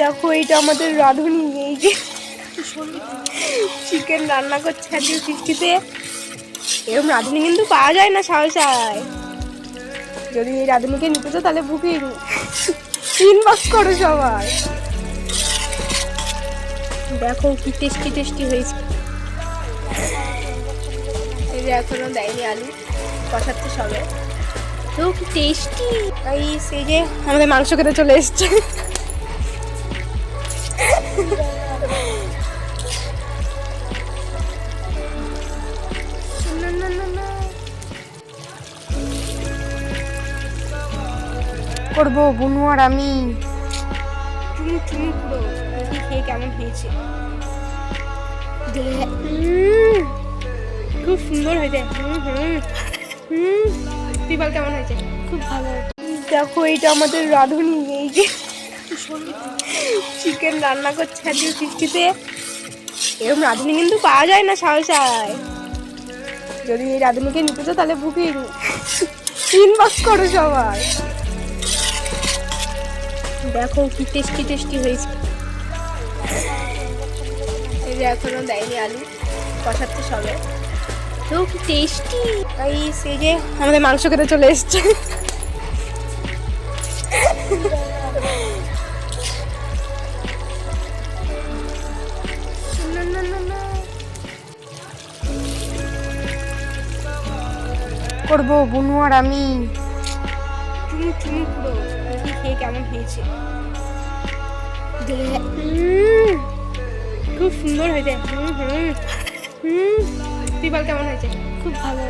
দেখো এটা আমাদের রাঁধুনি, এই যে চিকেন রান্না করছে আজকে বৃষ্টিতে। এরকম রাঁধুনি কিন্তু পাওয়া যায় না সহসায়। যদি এই রাঁধুনিকে নিতে চাও তাহলে বুকিং ইনবক্স করো সবাই। দেখো কি টেস্টি টেস্টি হয়েছে। এই যে এখনো দেয়নি আলু, কষাচ্ছে সবে, তো কি টেস্টি। তাই সেই যে আমাদের মাংস খেতে চলে এসছে। করবো বুনু আর আমি চুমু চুমু পুরো দেখি খেয়ে কেমন হয়েছে। খুব সুন্দর হয়েছে। তুই বল কেমন হয়েছে? খুব ভালো। দেখো এটা আমাদের রাঁধুনি, এই যে চিকেন রান্না করছে আজকে বৃষ্টিতে। এরকম রাঁধুনি কিন্তু পাওয়া যায় না সহসায়। যদি এই রাঁধুনিকে নিতে চাও তাহলে বুকিং ইনবক্স করো সবাই। দেখো কি টেস্টি টেস্টি হয়েছে। এই যে এখনো দেয়নি আলু, কষাচ্ছে সবে, তো কি টেস্টি। তাই সেই যে আমাদের মাংস খেতে চলে এসছে। করবো বুনু আর আমি চুমু চুমু পুরো দেখি খেয়ে কেমন হয়েছে। খুব সুন্দর হয়েছে। তুই বল কেমন হয়েছে? খুব ভালো।